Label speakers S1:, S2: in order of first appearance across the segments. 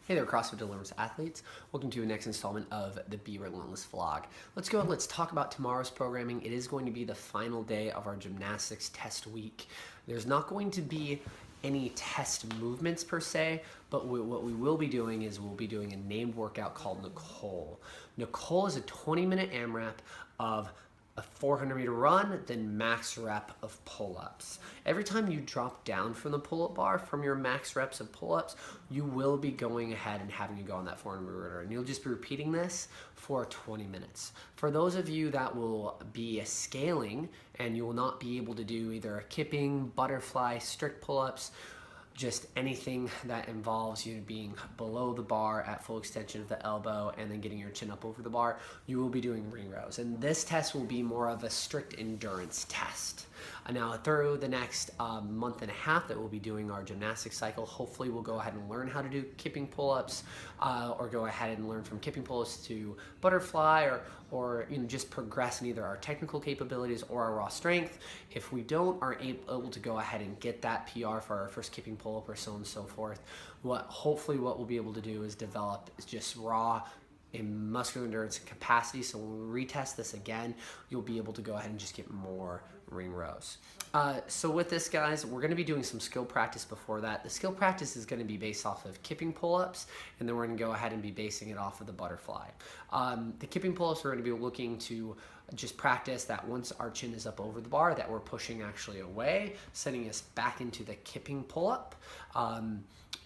S1: Hey there, CrossFit Deliverance athletes. Welcome to the next installment of the Be Relentless vlog. Let's talk about tomorrow's programming. It is going to be the final day of our gymnastics test week. There's not going to be any test movements per se, but what we will be doing is we'll be doing a named workout called Nicole. Nicole is a 20-minute AMRAP of a 400-meter run, then max rep of pull-ups. Every time you drop down from the pull-up bar from your max reps of pull-ups, you will be going ahead and having to go on that 400-meter, and you'll just be repeating this for 20 minutes. For those of you that will be scaling and you will not be able to do either a kipping, butterfly, strict pull-ups, just anything that involves you being below the bar at full extension of the elbow and then getting your chin up over the bar, you will be doing ring rows. And this test will be more of a strict endurance test. Now through the next month and a half that we'll be doing our gymnastics cycle, hopefully we'll go ahead and learn how to do kipping pull-ups or go ahead and learn from kipping pull-ups to butterfly or just progress in either our technical capabilities or our raw strength. If we are able to go ahead and get that PR for our first kipping pull-up or so on and so forth, hopefully what we'll be able to do is develop just raw in muscular endurance and capacity. So when we retest this again, you'll be able to go ahead and just get more ring rows. So with this, guys, we're going to be doing some skill practice before that. The skill practice is going to be based off of kipping pull-ups, and then we're going to go ahead and be basing it off of the butterfly. The kipping pull-ups, we're going to be looking to just practice that once our chin is up over the bar, that we're pushing actually away, sending us back into the kipping pull-up.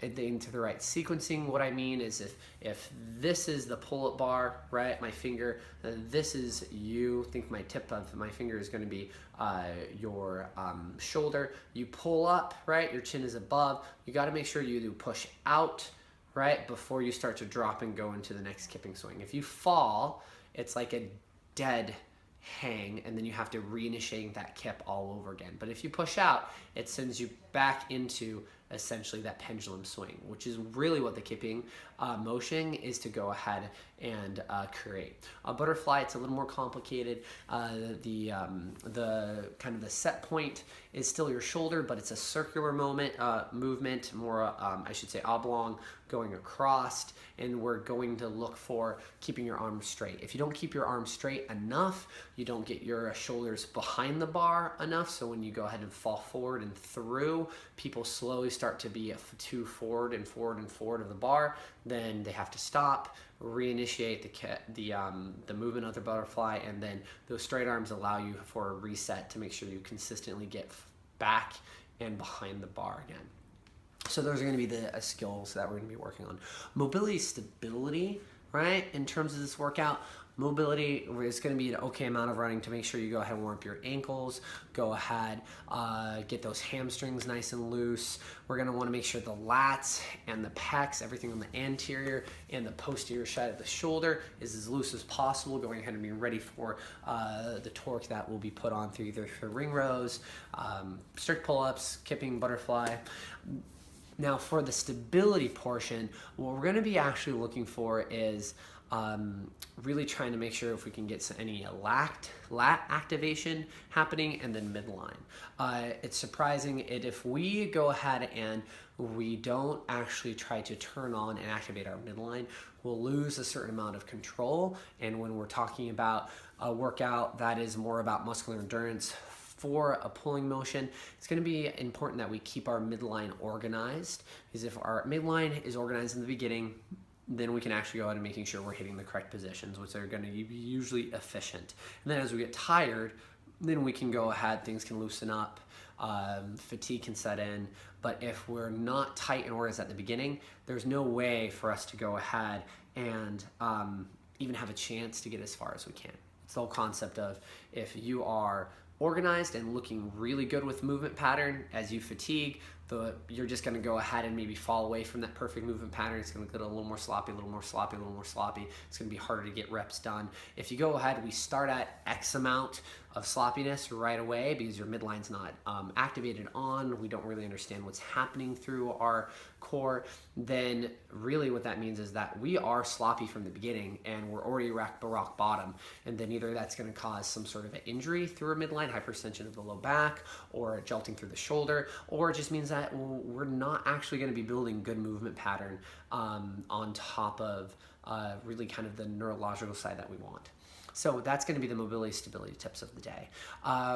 S1: Into the right sequencing. What I mean is if this is the pull-up bar, right, my finger, this is you, think my tip of my finger is going to be your shoulder. You pull up, right, your chin is above. You got to make sure you do push out, right, before you start to drop and go into the next kipping swing. If you fall, it's like a dead hang, and then you have to reinitiate that kip all over again. But if you push out, it sends you back into essentially that pendulum swing, which is really what the kipping motion is to go ahead and create. A butterfly, it's a little more complicated. The kind of the set point is still your shoulder, but it's a circular movement, more I should say oblong, going across, and we're going to look for keeping your arms straight. If you don't keep your arms straight enough, you don't get your shoulders behind the bar enough, so when you go ahead and fall forward and through, people slowly start to be too forward and forward and forward of the bar, then they have to stop, reinitiate the movement of the butterfly, and then those straight arms allow you for a reset to make sure you consistently get back and behind the bar again. So those are going to be the skills that we're going to be working on. Mobility, stability, right? In terms of this workout, mobility is going to be an okay amount of running to make sure you go ahead and warm up your ankles, go ahead, get those hamstrings nice and loose. We're going to want to make sure the lats and the pecs, everything on the anterior and the posterior side of the shoulder is as loose as possible, going ahead and being ready for the torque that will be put on through either for ring rows, strict pull-ups, kipping, butterfly. Now for the stability portion, what we're going to be actually looking for is really trying to make sure if we can get any lat activation happening, and then midline. It's surprising if we go ahead and we don't actually try to turn on and activate our midline, we'll lose a certain amount of control. And when we're talking about a workout that is more about muscular endurance, for a pulling motion, it's going to be important that we keep our midline organized, because if our midline is organized in the beginning, then we can actually go ahead and making sure we're hitting the correct positions, which are going to be usually efficient. And then as we get tired, then we can go ahead, things can loosen up, fatigue can set in. But if we're not tight and organized at the beginning, there's no way for us to go ahead and even have a chance to get as far as we can. It's the whole concept of if you are organized and looking really good with movement pattern, as you fatigue, you're just going to go ahead and maybe fall away from that perfect movement pattern. It's going to get a little more sloppy, a little more sloppy, a little more sloppy. It's going to be harder to get reps done. If you go ahead, we start at X amount of sloppiness right away because your midline's not activated on, we don't really understand what's happening through our core, then really what that means is that we are sloppy from the beginning and we're already rock bottom, and then either that's going to cause some sort of an injury through a midline, hyperextension of the low back, or jolting through the shoulder, or it just means that we're not actually going to be building good movement pattern on top of really kind of the neurological side that we want. So that's going to be the mobility stability tips of the day.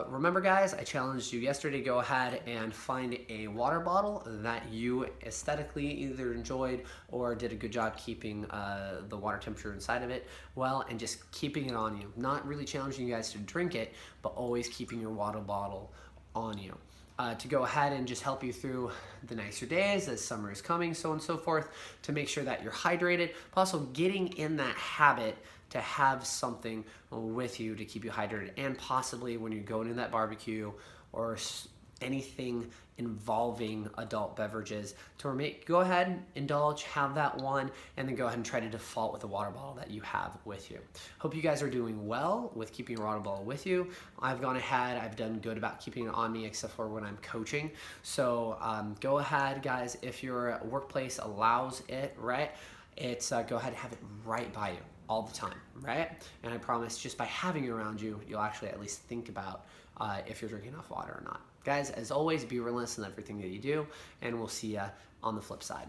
S1: Remember guys, I challenged you yesterday to go ahead and find a water bottle that you aesthetically either enjoyed or did a good job keeping the water temperature inside of it well, and just keeping it on you. Not really challenging you guys to drink it, but always keeping your water bottle on you. To go ahead and just help you through the nicer days as summer is coming, so on and so forth, to make sure that you're hydrated, but also getting in that habit to have something with you to keep you hydrated, and possibly when you're going to that barbecue or anything involving adult beverages, to go ahead, indulge, have that one, and then go ahead and try to default with the water bottle that you have with you. Hope you guys are doing well with keeping your water bottle with you. I've gone ahead, I've done good about keeping it on me, except for when I'm coaching. So go ahead, guys, if your workplace allows it, right? It's go ahead and have it right by you all the time, right? And I promise just by having it around you, you'll actually at least think about if you're drinking enough water or not. Guys, as always, be relentless in everything that you do, and we'll see you on the flip side.